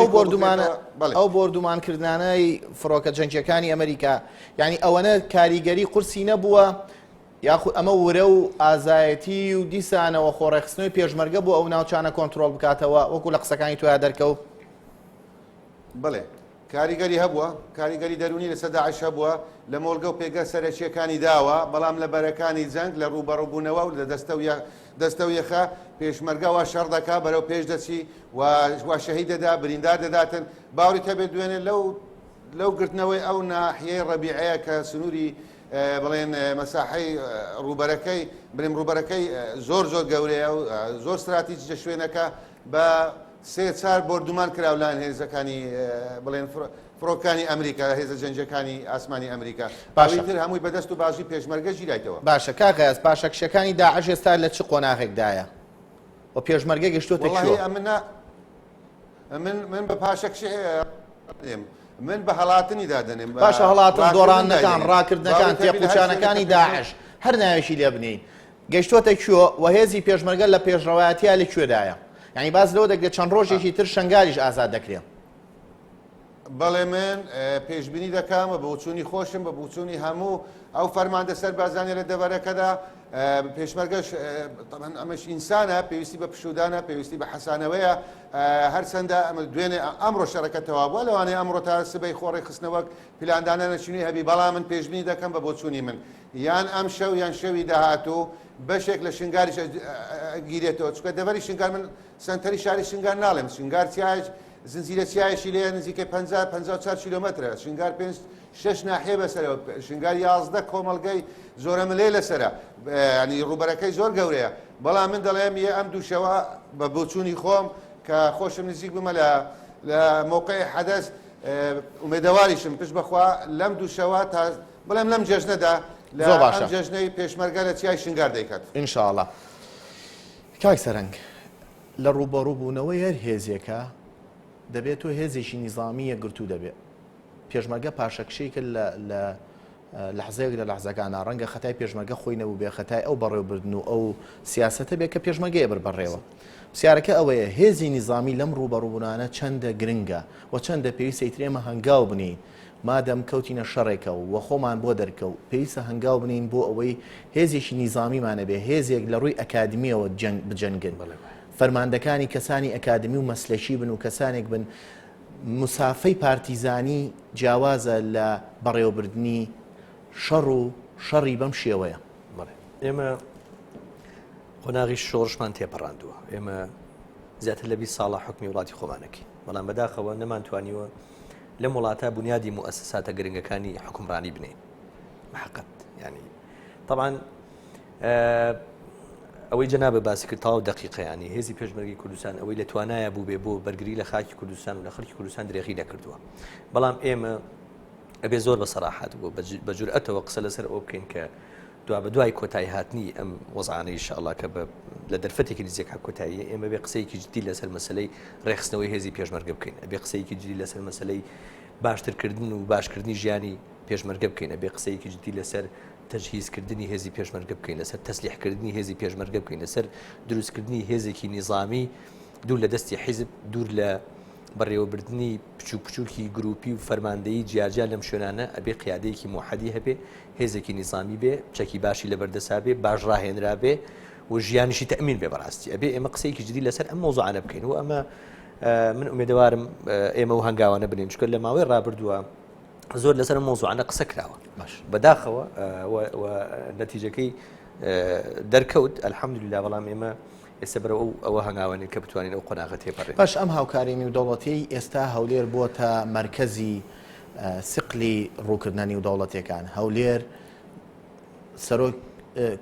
ئەو بردومانکردانەی فڕۆکە جەنگیەکانی ئەمریکا یعنی ئەوەنە کاریگەری قورسی نەبووە یاخود ئەمە ورە و ئازایەتی و دیسانەوە خۆڕێخستنەوەی پێشمەرگە بوو ئەو ناوچانە کۆنتترۆل بکاتەوە وەکو لە قسەکانی تویا دەرکەوت بڵێ کاریگەری هەبووە کاریگەری دەرونی لەسەر داعش هەبووە لە مۆلگە و پێگە سەرچیەکانی داوە بەڵام لە بەرەکانی جەنگ لە ڕوبەڕووبوونەوە و لە دەستە و یەخە پێشمەرگەوە شەڕ دەکا بەرەو پێش دەچی وا شەهید دەدا بریندار دەداتن باوری تەبێت دوێنێ لەو گرتنەوەی ئەو ناحیەی ڕەبیعەیە کە سنووری بڵێن مەساحەی ڕوبەرەکەی بریم ڕوبەرەکەی زۆر گەورەیە و زۆر استراتیجیە شوێنەکە بە سێ چار بردومان کراولان هێزەکانی بڵێن فڕۆکانی ئەمریکا هێزە جەنجەکانی ئاسمانی ئەمریکا باشتر هەمووی بەدەست و باشی پێشمەرگە ژیرایتەوە باشە کاغیاز پاشەکشەکانی داعش ئێستا لە چ قۆناغێکدایە و پێشمەرگە گەشتوتە من بە پاشەکشێ من بە هەڵاتنی دادنێم باشە هەڵاتن دۆڕانەکان ڕاکردنەکان تێقوچانەکانی داعش هەر ناوێشی لێ بنین گەشتوتە کوێ و هێزی پێشمەرگە لە پێشڕەوایەتیا لەکوێدایە یعنی باز لەوە دەگرێت چەند ڕۆژێکی تر شنگاریش ئازاد دەکرێت بەڵێ من پێشبینی دەکەم بە بچوونی خۆشم بە بچوونی هەموو ئەو فەرماندە سەربازانێ لە دەبارەکەدا پێشمەرگەش ئەمەش ئینسانە پێویستی بە پشودانە پێویستی بە حەسانەوەیە هەرچەندە دوێنێ ئەمڕۆ شەڕەکەتەوە بووە لەوانەیە ئەمڕۆ تا سبەی خۆڕی خستنەوەک پلاندانە نەچوونی هەبی بەڵام من پێشبینی دەکەم بە بۆچوونی من یان ئەم شەو یان شەوی داهاتوو بەشێک لە شنگاریش گیرێتەوە چکە دەبەری شنگار من سنتەری شاری شنگار ناڵێم شنگار چیاج زنجیرە چیایشی لێ نزیکەی 54 کیلۆمەترە شنگار 6 ناحیە بەسەرەوە شنگار 11 کۆمەڵگەی زۆرە ملێ لەسرە ینی ڕوبەرەکەی زۆر گەورەیە بەڵام من دەڵێم یە ئەم دووشەوە بە بۆچوونی خۆم کە خۆشم نزیک بمە لە موقعی حەدەث ئومێدەواریشم پشت بەخوا لەم دووشەوە تا بڵێم لەم جەژنەدا لە ئەم جەژنەی پێشمەرگە لە چیای شنگار دەیکات ئینشاءڵڵا کاک سەرنگ لە ڕوبەڕووبوونەوەی هەر هێزێکە دەبێت تۆ هێزێکی نیزامیە گرتو دەبێت پێشمەرگە پاشەکشەی کرد لە لەحزەیەک لە لەحزەکانە ڕەنگە خەتای پێشمەرگە خۆی نەبوو بێ خەتای ئەو بەڕێوەبردن و ئەو سیاسەتە بێت کە پێشمەرگەیە بڕێوە پرسیارەکە ئەوەیە هێزی نیزامی لەم ڕوبەڕووبوونانە چەندە گرنگە و چەندە پێویستە ئیترێمە هەنگاو بنین مادەم کەوتینە شەڕێکە و خۆمان بۆ دەرکەوت پێویستە هەنگاو بنین بۆ ئەوەی هێزێکی نیزامیمانە بێ هێزێک لە ڕووی ئەکادمیەوە بجەنگن فەرماندەکانی کەسانی ئەکادمی و مەسلەکی بن و کەسانێک بن مسافەی پارتیزانی جیاوازە لە بەڕێوەبردننی شەڕ و شەڕی بەم شێوەیە ئێمە قۆناغی شۆڕشمان تێپەڕاندووە ئێمە زیاتر لە 20 ساڵە حکمی وڵاتی خۆمانەکەی بەڵام بەداخەوە نەمانتوانیوە لەم وڵاتە بنیادی موسساتە گرنگەکانی حکومڕانی بنین محقت ینی طبعا ئەوەی جەنابە باسی کرد تاو دقیقەیانی هێزی پێشمەرگی کوردستان ئەوەی لە توانایە بوو بێ بۆ بەرگری لە خاکی کوردستان و لە خەڵکی کوردستان درێغی نەکردووە بەڵام ئێمە ئەبێ زۆر بە سەراحەت بوو بە جورئەتەوە قسە لەسەر ئەو بکەین کە دوا بە دوای کۆتایی هاتنی ئەم وەزعانەی ئینشاءڵڵا کە لە دەرفەتێکی نزیک کۆتاییە ئێمە بێ قسەیەکی جدی لەسەر مەسەلەی ڕێخستنەوەی هێزی پێشمەرگە بکەین ئەبێ قسەیەکی جدی لەسەر مەسەلەی باشترکردن و باشکردنی ژیانی پێشمەرگە بکەینە بێ قسەیەکی جدی لەسەر تەجهیزکردنی هێزی پێشمەرگە بکەین لەسەر تەسلیحکردنی هێزی پێشمەرگە بکەین لەسەر دروستکردنی هێزێکی نیظامی دوور لە دەستی حیزب دوور لە بەڕێوەبردننی پچووکی گروپی و فەرماندەیی جیاجیا لەم شوێنانە ئەبێ قیادەیەکی موحەدی هەبێ هێزێکی نیظامی بێ چەکی باشی لەبەردەسا بێ باش ڕاهێنرا بێ و ژیانیشی تەمین بێ بەڕاستی ئەبێ ئێمە قسەیەکی جدی لەسەر ئەم مۆزوعانە بکەین و ئەمە من ئومێدەوارم ئێمە و هەنگاوانە بنین چکە لە ماوەی ڕابردووە زۆر لەسەر مۆزوعانە قسە کراوە بەداخەوە نەتیجەکەی دەرکەوت ئەلحەمدوللا بەڵام ئێمە ئێستا بەرەوە ئەوە هەنگاوانین کە بتوانین ئەو قۆناغە تێپەڕێن. باش ئەم هاوکاری نێودەوڵەتی ئێستا هەولێر بۆتە مرکزی سقلی ڕووکردنە نێودەوڵەتیەکان هەولێر سەرۆک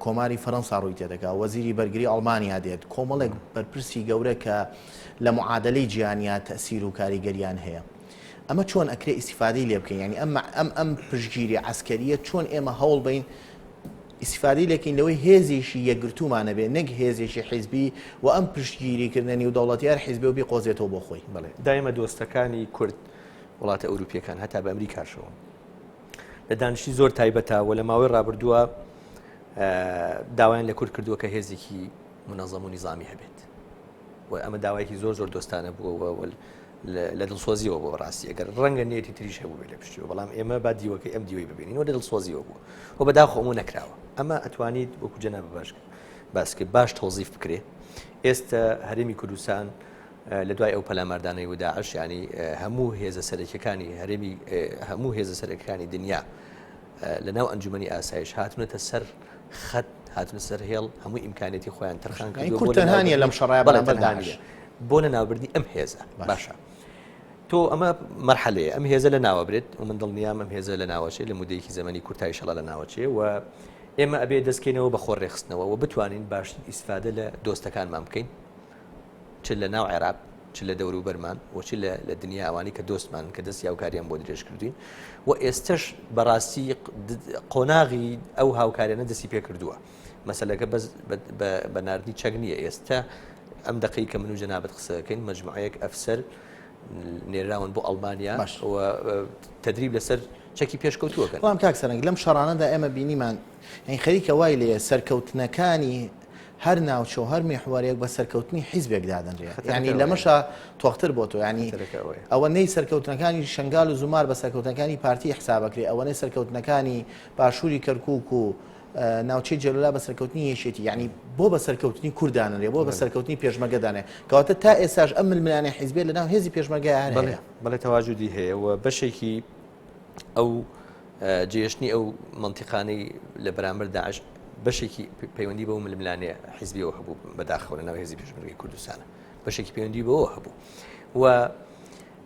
کۆماری فەڕەنسا ڕووی تێدەکات وەزیری بەرگری ئەڵمانیا دێت کۆمەڵێک بەرپرسی گەورە کە لە معادلەی جیهانیا تەسیر و کاریگەریان هەیە ئەمە چۆن ئەکرێ ئیسیفادەی لێ بکەین ینی ئەم پشگیری عەسکەریە چۆن ئێمە هەوڵ بین ئیسیفادەی لەکەین لەوەی هێزێکی یەکگرتومانە بێ نەک هێزێکی حیزبی و ئەم پشتگیریکردنە نێودەوڵەتیار حیزبی و بی قۆزێتەوە بۆ خۆی بڵێ دایمە دۆستەکانی کورد وڵاتە ئەوروپیەکان هەتا بە ئەمریکاشەوە لە دانیشتی زۆر تایبەتەوە لە ماوەی ڕابردووە داوایان لە کورد کردووە کە هێزێکی منەظەم و نیظامی هەبێت و ئەمە داوایەکی زۆر دۆستانە بووە لە دڵسۆزیەوە بۆ ڕاستی ئەگەر ڕەنگە نێتی تریش هەبوو لە پشتیەوە بەڵام ئێمە با دیوەکەی ئەم دیوەی ببینین و لە دڵسۆزیەوە بوو و بەداخۆ ئەمە نەکراوە ئەمە ئەتوانیت وەکو جەناب باسکە باش تەوزیف بکرێ ئێستا هەرێمی کوردستان لە دوای ئەو پەلاماردانەی و داعش ینی هەموو هێزە سەرەکیەکانی هەرێمی هەموو هێزە سەرەکیەکانی دنیا لەناو ئەنجومەنی ئاسایش هاتونەتە سەر خەت هاتونە سەر هێڵ هەموو ئیمکانێتی خۆیان تەرخان کردووە کورد تەنهانیە لەم شەڕایە بەڵێ بۆ لە ناوبردنی ئەم هێزە باشە تۆ ئەمە مەرحەلەیە ئەم هێزە لە ناوە برێت و من دڵنیام ئەم هێزە لە ناوەچێ لە مودەیەکی زەمەنی کورتای شەڵا لە ناوەچێ و ئێمە ئەبێ دەستکەینەوە بە خۆڕێخستنەوە و بتوانین باشترین ئیسفادە لە دۆستەکانمان بکەین چ لە ناو عێراق چ لە دەور و بەرمان وچ لە دنیا ئەوانی کە دۆستمان کە دەستی هاوکاریان بۆ درێژ کردوین و ئێستش بەڕاستی قۆناغی ئەو هاوکاریانە دەستی پێ کردووە مەسەلەکە بە ناردنی چەک نییە ئێستا ئەم دقی کە من و جەنابەت قسەکەین مەجموعەیەک ئەفسەر نێراون بۆ ئەڵمانیا و تەدریب لەسەر چەکی پێشکەوتووەکەن بەڵام کاک سەرنگ لەم شەڕانەدا ئێمە بینیمان یعنی خەریکە وای لێ سەرکەوتنەکانی هەر ناوچە و هەر میحوارێک بە سەرکەوتنی حیزبێک دادەنرێت ینی لەمەشە تۆختر بۆ تۆ ینی ئەوە نەی سەرکەوتنەکانی شنگال و زومار بە سەرکەوتنەکانی پارتی حسابەکرێ ئەوە نەی سەرکەوتنەکانی باشووری کەرکووک و ناوچەی جەلولا بە سەرکەوتنی یەشێتی یعنی بۆ بە سەرکەوتنی کوردانەرێ بۆ بە سەرکەوتنی پێشمەرگەدانێ کەواتە تا ئێساش ئەم ململانەی حیزبێت لەناو هێزی پێشمەرگای هەیە بەڵێ تەواجودی هەیە و بەشێکی ئەو جێشتنی ئەو منتیقانەی لە بەرامبەر داعش بەشێکی پەیوەندی بەو ململانەیە حیزبیەوە هەبوو بەداخەوە لەناو هێزی پێشمەرگەی کوردستانە بەشێکی پەیوەندی بەوە هەبوو و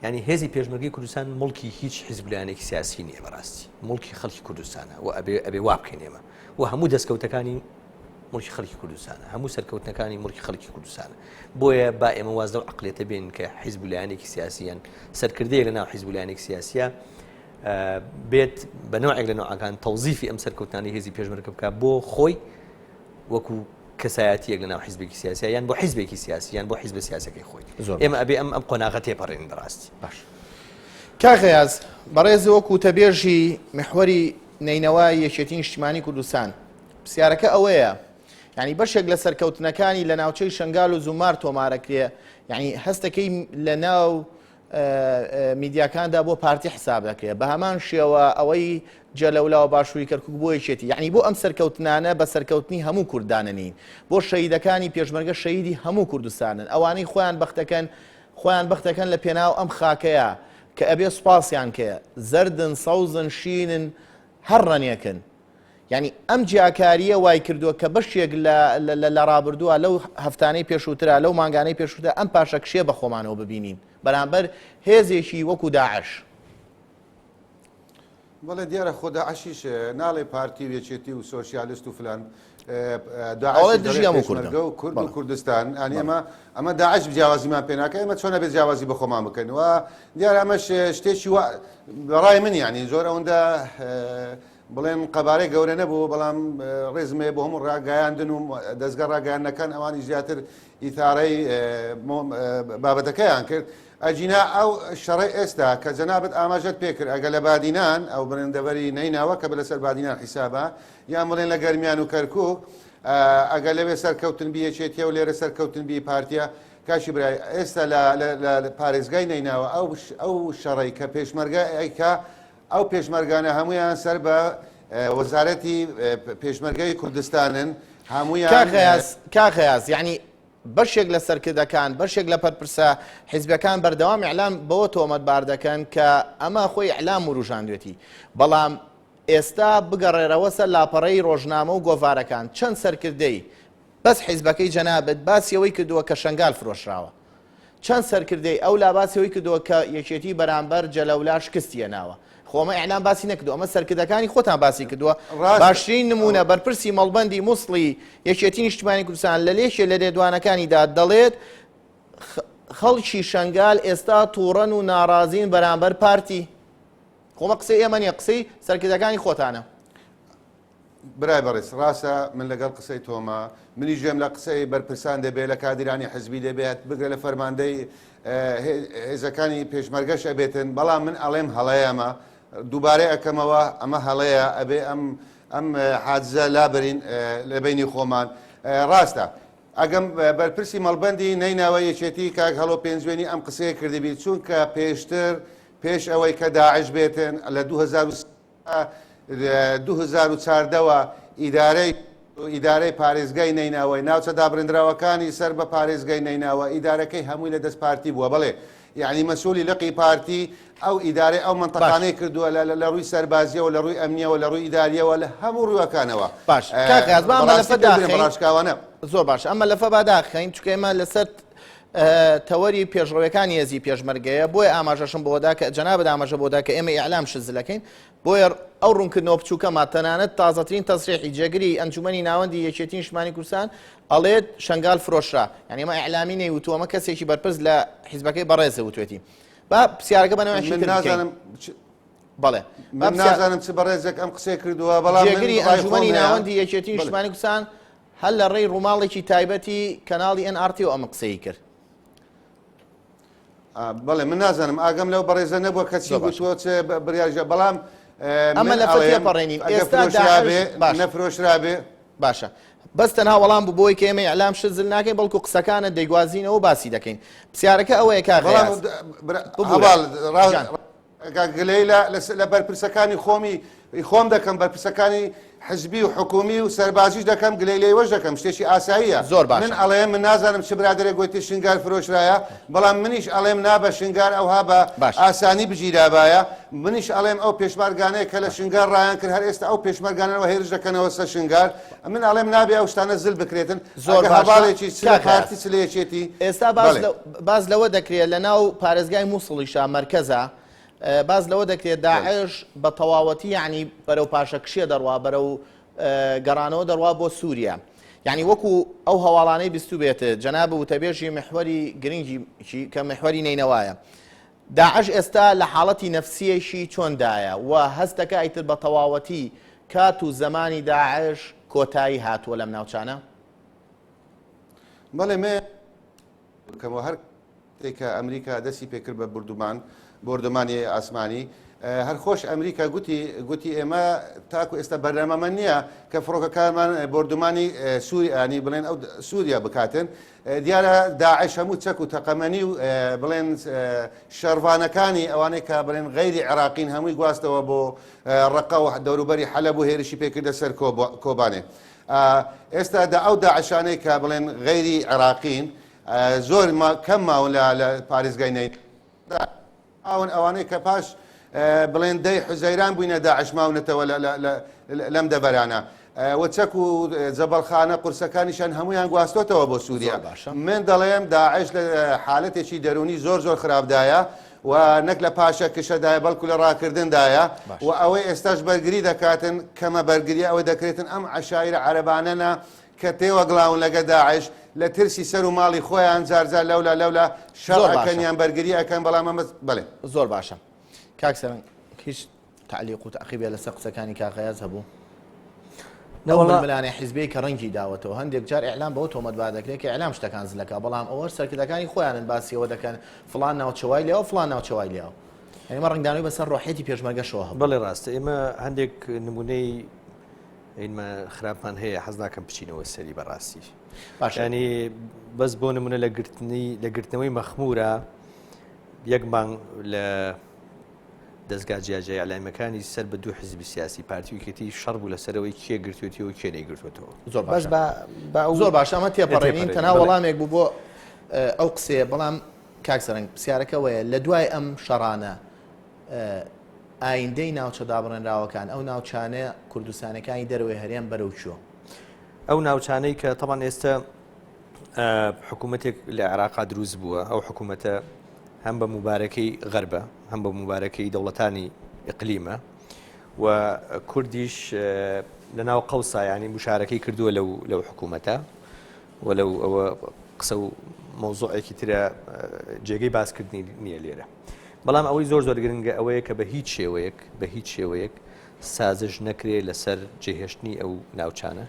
ینی هێزی پێشمەرگەی کوردستان مڵکی هیچ حیزبلایەنێکی سیاسی نییە بەڕاستی مڵکی خەڵکی کوردستانە و ئەبێ وا بکەین ئێمە و هەموو دەستکەوتەکانی مڵکی خەڵکی کوردستانە هەموو سەرکەوتنەکانی مڵکی خەڵکی کوردستانە بۆیە با ئێمە واز لەو عەقڵیەتە بێن کە حیزبلایەنێکی سیاسیان سەرکردەیەک لەناو حیزبلایەنێکی سیاسیە بێت بە نوعێک لە نوعەکان تەوزیفی ئەم سەرکەوتنانی هێزی پێشمەرگە بکات بۆ خۆی وەکو کەسایەتیەک لەناو حیزبێکی سیاسی یان بۆ حیزبێکی سیاسی یان بۆ حیزب سیاسەکەی خۆی ئێمە ئەبێ ئەم قۆناغە تێپەڕێن بەڕاستی باش کاغەیاز بەڕێز وەکو تەبێژی محوەری نینەوای یەکێتی نیشتیمانی کوردستان پرسیارەکە ئەوەیە ینی بەشێک لە سەرکەوتنەکانی لە ناوچەی شنگال و زومار تۆمارەکرێ یعنی هەستەکەی لە ناو میدیاکاندا بۆ پارتی حساب دەکرێت بە هەمان شێوە ئەوەی جەلەولا و باشووری کەرکووک بۆ یەکێتی یعنی بۆ ئەم سەرکەوتنانە بە سەرکەوتنی هەموو کوردانە نین بۆ شەهیدەکانی پێشمەرگە شەهیدی هەموو کوردستانن ئەوانەی خۆیان بەختەکەن لە پێناو ئەم خاکەیە کە ئەبێ سوپاسیان کەیە زەردن سەوزن شینن هەر ڕەنیەکن ینی ئەم جیاکاریە وای کردووە کە بەشێک لە ڕابردووە لەو هەفتانەی پێشووترا لەو مانگانەی پێشووتە ئەم پاشەکشێ بە خۆمانەوە ببینین بەرامبەر هێزێکی وەکو داعش بەڵێ دیارە خۆ داعشیش ناڵێ پارتی وێچێتی و سۆسیالیست و فلان کورد و کوردستان ئەنی ئەمە داعش جیاوازیمان پێ ناکە ئێمە چۆنە بێت جیاوازی بە خۆمان بکەین و دیارە ئەمەش شتێکی بەڕای من یعنی زۆر ئەوەندە بڵێن قەبارەی گەورە نەبوو بەڵام ڕێزمێ بۆ هەموو ڕاگەیاندن و دەستگە ڕاگەیانەکان ئەوانی زیاتر ئیثارەی بابەتەکەیان کرد ئەجینا ئەو شەڕی ئێستا کە جەنابەت ئاماژەت پێکرد ئەگە لە بادینان ئەو بڕندەبەری نەیناوە کە بە لەسەر بادینان حیسابە یان بڵێن لە گەرمیان و کەرکووک ئەگە لەوێ سەرکەوتن بیەچێتیە و لێرە سەرکەوتن بی پارتیە کاشی برای ئێستا لە پارێزگای نەیناوە ئەو شەڕی کە پێشمەرگایکە ئەو پێشمەرگانە هەمویان سەر بە وەزارەتی پێشمەرگەی کوردستانن هەمویان کاخەیاز یعنی بەشێک لە سەرکردەکان بەشێک لە پەرپرسە حیزبەکان بەردەوام ئیعلام بەوە تۆمەتبار دەکەن کە ئەمە خۆی ئیعلام و ڕوژاندوێتی بەڵام ئێستا بگەڕێرەوە سەر لاپەڕەی ڕۆژنامە و گۆڤارەکان چەند سەرکردەی بەس حیزبەکەی جەنابەت باسیەوەی کردووە کە شنگال فرۆشراوە چەند سەرکردەی ئەو لا باسیەوەی کردووە کە یەکێتی بەرامبەر جەلەولا شکستیە ناوە خۆمە ئیعلام باسی نەکردو ئەمە سەرکردەکانی خۆتان باسی کردووە باشترین نمونە بەرپرسی مەڵبەندی مووسڵی یەکێتی نیشتیمانی کوردستان لە لێشێ لە لێدوانەکانیدا دەڵێت خەڵکی شنگال ئێستا تووڕەن و ناڕازین بەرامبەر پارتی خۆمە قسەی ئێمە نیە قسەی سەرکردەکانی خۆتانە برای بەڕێز ڕاستە من لەگەڵ قسەی تۆمە منی ژێم لە قسەی بەرپرسان دەبێت لە کادرانی حزبی دەبێت بگرە لە فەرماندەی هێزەکانی پێشمەرگەش ئەبێتن بەڵام من ئەڵێم هەڵەیەمە دووبارەی ئەەکەمەوە ئەمە هەڵەیە ئەبێ ئەم حادزە لابرین لە بینی خۆمان ڕاستە ئەگەم بەرپرسی مەڵبەندی نەیناوە یەکێتی کاک هەڵۆ پێنجوێنی ئەم قسەیە کردبی چونکە پێشتر پێش ئەوەی کە داعش بێتن لە 2014ەوە ئیدارەی پارێزگای نەیناوەی ناوچە دابرندراوەکانی سەر بە پارێزگای نەیناوە ئیدارەکەی هەمووی لە دەست پارتی بووە بڵێ یعنی مەسئولی لقی پارتی ئەو ئیدارەی ئەو منتەقانەی کردووە لە ڕووی سەربازیەوە لە ڕووی ئەمنیەوە لە ڕووی ئیداریەوە لە هەموو ڕووەکانەوە باش ڕاشکاوانە زۆر باش ئەمە لەفە باداخین چکە ئێمە لەسەر تەوەری پێشڕەوەکانی هێزی پێشمەرگەیە بۆی ئاماژەشم بۆدا کە جەنابەت ئاماژە بۆدا کە ئێمە ئیعلام شزلەکەین بۆیە ئەو ڕوونکردنەوە بچووکەمە تەنانەت تازەترین تەسریحی جێگری ئەنجومەنی ناوەندی یەکێتی نیشتیمانی کوردستان ئەڵێت شنگال فرۆشرا یعنی ئێمە ئیعلامی نەیوتووە ئەمە کەسێکی بەرپرس لە حیزبەکەی بەڕێزە وتوێتی با پرسیارەکە بەنەوەی بەڵێ من نازانم چ بەڕێزێک ئەم قسەی کردووە بەڵام جێگری ئەنجومەنی ناوەندی یەکێتی نیشتیمانی کوردستان هەل لە ڕێی ڕووماڵێکی تایبەتی کەناڵی NRT و ئەمە قسەی کرد بەڵێ من نازانم ئاگەم لەو بەڕێزە نەبووە کەچی گوتووە چ بڕیارژە بەڵام ئەمە لە فەتیە پەڕێنین ئێستا نەفرۆشرابێ باشە بەس تەنها وەڵام بۆی کە ئێمە ئیعلام شزل ناکەین بەڵکو قسەکانە دەیگوازینەوە باسی دەکەین پرسیارەکە ئەوەیە گلەی لە بەرپرسەکانی خۆم دەکەم بەرپرسەکانی حزبی و حکومی و سەربازیش دەکەم گلەی لێوەش دەکەم شتێکی ئاساییە زۆر باش من ئەڵێم من نازانم چ برادێک گوتی شنگار فرۆشرایە بەڵام منیش ئەڵێم نابە شنگار ئەوها بە ئاسانی بگیرابایە منیش ئەڵێم ئەو پێشمەرگانەیە کە لە شنگار ڕایان کرد هەر ئێستا ئەو پێشمەرگانەوە هێرش دەکەنەوە سەر شنگار من ئەڵێم نابێ ئەو شتانە زل بکرێتن زۆر هەواڵێکی پارتی چلەیەکێتی ئێستا باز لەوە دەکرێت لە ناو پارێزگای مووسڵیشا مەرکەزە باز لەوە دەکرێت داعش بە تەواوەتی یعنی بەرەو پاشەکشیە دەڕوا بەرەو گەڕانەوە دەڕوا بۆ سووریا یعنی وەکو ئەو هەواڵانەی بیستو بێت جەناب وتەبێژی محوەری گرنگی کە محوەری نینەوایە داعش ئێستا لە حاڵەتی نەفسیەشی چۆندایە و هەستەکە ئیتر بە تەواوەتی کات و زمانی داعش کۆتایی هاتووە لەم ناوچانە بەڵێ مێ کەمەوە هەر کە ئەمریکا دەستی پێکرد بە بردومانی ئاسمانی هەر خۆش ئەمریکا گوتی ئێمە تاکو ئێستا بەرنامەمە نییە کە فڕۆکەکانمان بردومانی سووریانی بڵێن ئەو سووریا بکاتن دیارە داعش هەموو چەک و تەقەمەنی و بڵێن شەڕوانەکانی ئەوانەی کە بڵێن غەیری عێراقین هەمووی گواستەوە بۆ ڕەقە و دەوروبەری حەلەب و هێرشی پێکردە سەر کۆبانێ ئێستا ئەو داعشانەی کە بڵێن غەیری عێراقین زۆر کەم ماون لە پارێزگای نەیت ئەوانەی کە پاش بڵێن دەی حوزەیران بووینە داعش ماونەتەوە لەم دەبەرانە وەچەک و جەبەڵخانە قورسەکانیشان هەمویان گواستۆتەوە بۆ سووریا من دەڵێم داعش لە حالەتێکی دەرونی زۆر خراپدایە و نەک لە پاشە کشەدایە بەڵکو لە ڕاکردندایە و ئەوەی ئێستاش بەرگری دەکاتن کەمە بەرگری ئەوەی دەکرێتن ئەم عەشایرە عەرەبانەنە کە تێوەگڵاون لەگە داعش لە ترسی سەر و ماڵی خۆیان جارجار لەولا شەڕەکەنیان بەرگری ئەەکەن بەڵام ئەمە بڵێ زۆر باشە کاک سەرنگ هیچ تعلیق و تەعقیبێ لەسەر قسەکانی کاغەیاز هەبوو ملانێ حیزبی کە ڕەنگی داوەتەوە هەندێک جار ئیعلام بەوە تۆمەتبار دەکرێت کە ئیعلام شتەکان زلەکە بەڵام ئەوە سەرکردەکانی خۆیانن باسیەوە دەکەن فڵان ناوچەوای لێەوە فڵان ناوچەوای لێەوە ئەمە ڕنگدانەوەی بەسەر ڕۆحێتی پێشمەرگەشەوە هەبوو. بەڵێ ڕاستە ئێمە هەندێک نمونەی ئینمە خراپمان هەیە حەز ناکەم بچینەوە سەری بەڕاستی باشانی بەس بۆ نمونە لە گرتنەوەی مەخمورە یەک مانگ لە دەستگا جیاجای ئەلایەنەکانی سەر بە دوو حیزبی سیاسی پارتیویکەتی شەڕ بوو لەسەرەوەی کێ گرتوێتیەوە کێ نەیگرتوێتەوە زۆر باش ئەمە تێپەڕێنین تەنها وەڵامێک بوو بۆ ئەو قسەیە بەڵام کاکسەرنگ پرسیارەکەوەیە لە دوای ئەم شەڕانە ئایندەی ناوچە دابڕێنراوەکان ئەو ناوچانەیە کوردستانەکانی دەروێ هەریان بەرەو چووە ئەو ناوچانەی کە تەمان ئێستا حکوومەتێک لە عێراقا دروست بووە ئەو حکوومەتە هەم بە مبارەکەی غەربە هەم بە مبارەکەی دەوڵەتانی ئیقلیمە و کوردیش لەناو قەوسا ینی مشارەکەی کردووە لەو حکوومەتە و لەو ئەوە قسە و مۆزوعێکی ترە جێگەی باسکردنی نییە لێرە بەڵام ئەوەی زۆر گرنگە ئەوەیە کە بە هیچ شێوەیەک سازش نەکرێت لەسەر جێهێشتنی ئەو ناوچانە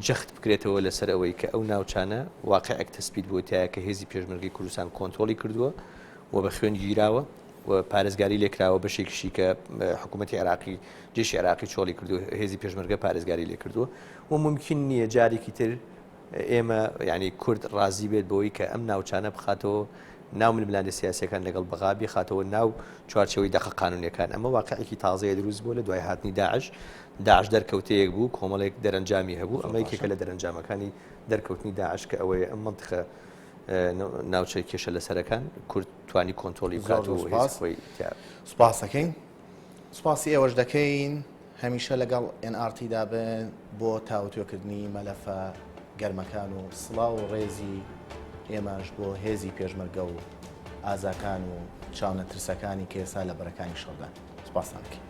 جەخت بکرێتەوە لەسەر ئەوەی کە ئەو ناوچانە واقعێک تەسبیت بووتایە کە هێزی پێشمەرگەی کوردستان کۆنتترۆلی کردووە و بە خوێن گیراوە و پارێزگاری لێکراوە بەشێکشی کە حکوومەتی عراقی جێشی عراقی چۆڵی کردو هێزی پێشمەرگە پارێزگاری لێ کردووە و ممکن نییە جارێکی تر ئێمە ینی کورد ڕازی بێت بەوەی کە ئەم ناوچانە بخاتەوە ناو ململانە سیاسەکان لەگەڵ بەغابی خاتەوە ناو چوارچەوەی دەخە قانونیەکان ئەمە واقعێکی تازەیە دروست بوو لە دوای هاتنی داعش دەرکەوتەیەک بوو کۆمەڵێک دەرەنجامی هەبوو ئەمە یەکێکە لە دەرەنجامەکانی دەرکەوتنی داعش کە ئەوەیە ئەم منطقە ناوچەی کێشە لەسەرەکان کورد توانی کۆنتترۆلی بکات و خۆی سوپاسەکەین سوپاسی ئێوەش دەکەین هەمیشە لەگەڵ NRTدا بن بۆ تاوتوێکردنی مەلەفە گەرمەکان و سڵاو و ڕێزی ئێمەش بۆ هێزی پێشمەرگە و ئازاکان و چاونە ترسەکانی کێسا لە بەرەکانی شەڵدان سوپاسان بکەین.